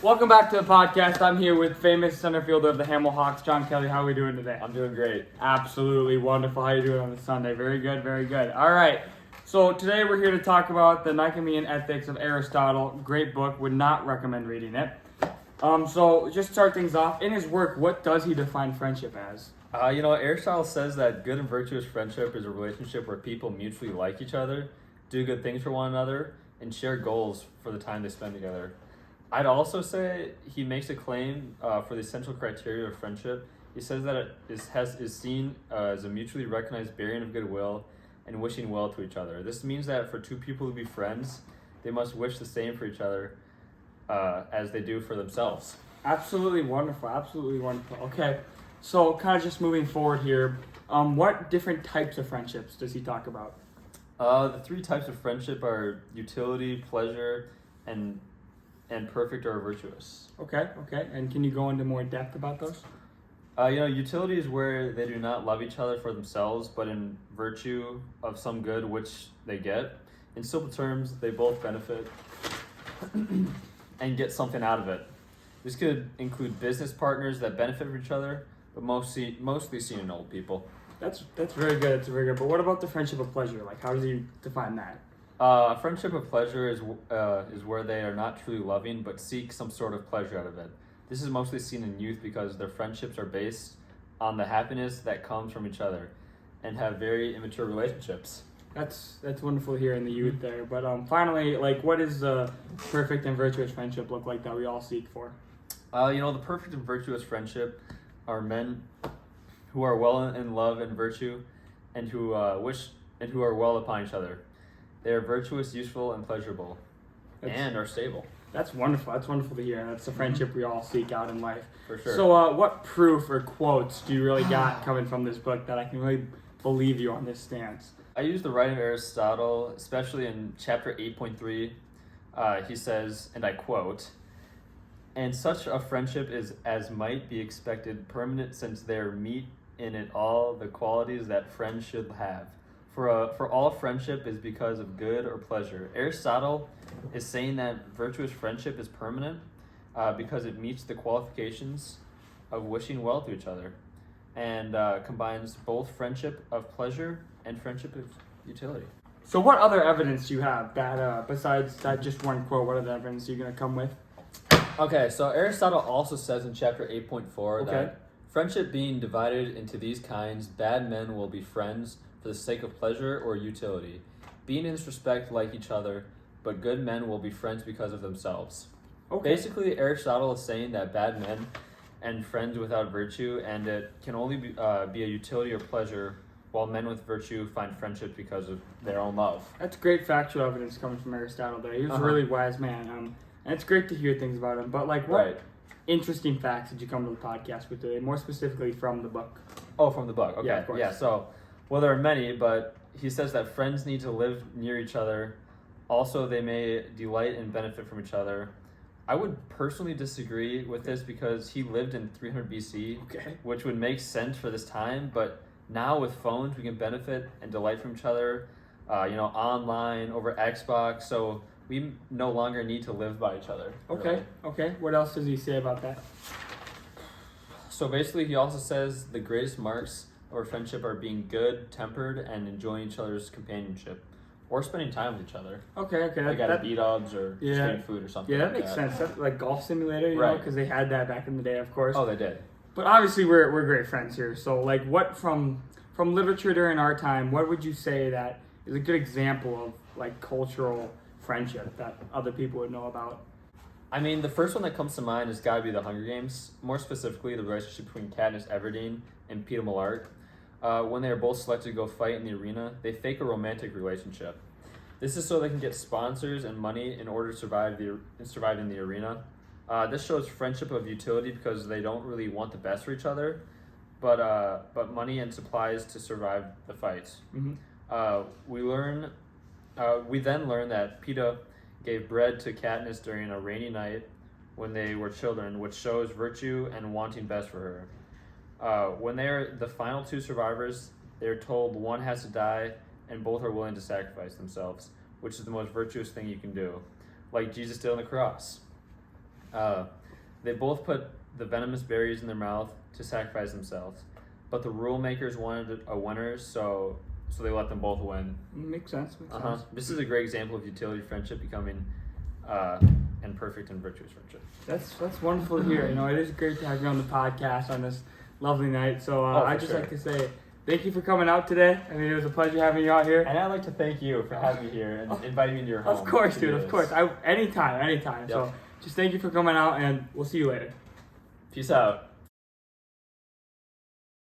Welcome back to the podcast. I'm here with famous center fielder of the Hamel Hawks, John Kelly. How are we doing today? I'm doing great. Absolutely wonderful. How are you doing on this Sunday? Very good, very good. All right. So today we're here to talk about the Nicomachean Ethics of Aristotle. Great book. Would not recommend reading it. So just start things off. In his work, what does he define friendship as? Aristotle says that good and virtuous friendship is a relationship where people mutually like each other, do good things for one another, and share goals for the time they spend together. I'd also say he makes a claim for the essential criteria of friendship. He says that it is seen as a mutually recognized bearing of goodwill and wishing well to each other. This means that for two people to be friends, they must wish the same for each other as they do for themselves. Absolutely wonderful. Absolutely wonderful. Okay, so kind of just moving forward here, what different types of friendships does he talk about? The three types of friendship are utility, pleasure, and perfect or virtuous. Okay. And can you go into more depth about those? Utility is where they do not love each other for themselves, but in virtue of some good which they get. In simple terms, they both benefit and get something out of it. This could include business partners that benefit from each other, but mostly seen in old people. That's very good. That's very good. But what about the friendship of pleasure? Like, how does he define that? Friendship of pleasure is where they are not truly loving, but seek some sort of pleasure out of it. This is mostly seen in youth because their friendships are based on the happiness that comes from each other, and have very immature relationships. That's wonderful here in the youth there. But finally, like, what does the perfect and virtuous friendship look like that we all seek for? The perfect and virtuous friendship are men who are well in love and virtue, and who are well upon each other. They are virtuous, useful, and pleasurable, and are stable. That's wonderful. That's wonderful to hear. That's the friendship we all seek out in life. For sure. So what proof or quotes do you really got coming from this book that I can really believe you on this stance? I use the writing of Aristotle, especially in chapter 8.3. He says, and I quote, "And such a friendship is as might be expected permanent, since there meet in it all the qualities that friends should have. For all friendship is because of good or pleasure." Aristotle is saying that virtuous friendship is permanent because it meets the qualifications of wishing well to each other, and combines both friendship of pleasure and friendship of utility. So what other evidence do you have that, besides that just one quote, what other evidence are you going to come with? Okay, so Aristotle also says in chapter 8.4 Okay. that friendship being divided into these kinds, bad men will be friends for the sake of pleasure or utility, being in this respect like each other, but good men will be friends because of themselves. Okay. Basically, Aristotle is saying that bad men and friends without virtue, and it can only be a utility or pleasure, while men with virtue find friendship because of their own love. That's great factual evidence coming from Aristotle there. He was a really wise man. And it's great to hear things about him. But like, what interesting facts did you come to the podcast with today, more specifically from the book? Oh, from the book. Okay. Yeah, of course. So, well, there are many, but he says that friends need to live near each other. Also, they may delight and benefit from each other. I would personally disagree with this because he lived in 300 BC, which would make sense for this time. But now with phones, we can benefit and delight from each other, online, over Xbox. So we no longer need to live by each other. Okay. What else does he say about that? So basically, he also says the greatest marks of our friendship are being good-tempered and enjoying each other's companionship, or spending time with each other. Okay. Like at B-dubs or just getting food or something. Yeah, that makes sense. That's like Golf Simulator, you know, because they had that back in the day, of course. Oh, they did. But obviously, we're great friends here. So, like, what from literature during our time, what would you say that is a good example of like cultural friendship that other people would know about? I mean, the first one that comes to mind has got to be the Hunger Games. More specifically, the relationship between Katniss Everdeen and Peeta Mellark. When they are both selected to go fight in the arena, they fake a romantic relationship. This is so they can get sponsors and money in order to survive in the arena. This shows friendship of utility because they don't really want the best for each other, but money and supplies to survive the fights. We then learn that Peeta gave bread to Katniss during a rainy night when they were children, which shows virtue and wanting best for her. When they are the final two survivors, they are told one has to die and both are willing to sacrifice themselves, which is the most virtuous thing you can do, like Jesus did on the cross. They both put the venomous berries in their mouth to sacrifice themselves, but the rule makers wanted a winner, so they let them both win. Makes sense. Makes sense. This is a great example of utility friendship becoming and perfect and virtuous friendship. That's wonderful to hear. You know, it is great to have you on the podcast on this lovely night. So I'd just like to say thank you for coming out today. I mean, it was a pleasure having you out here. And I'd like to thank you for having me here and inviting me into your home. Of course, dude. Of course. Anytime. Yep. So just thank you for coming out, and we'll see you later. Peace out.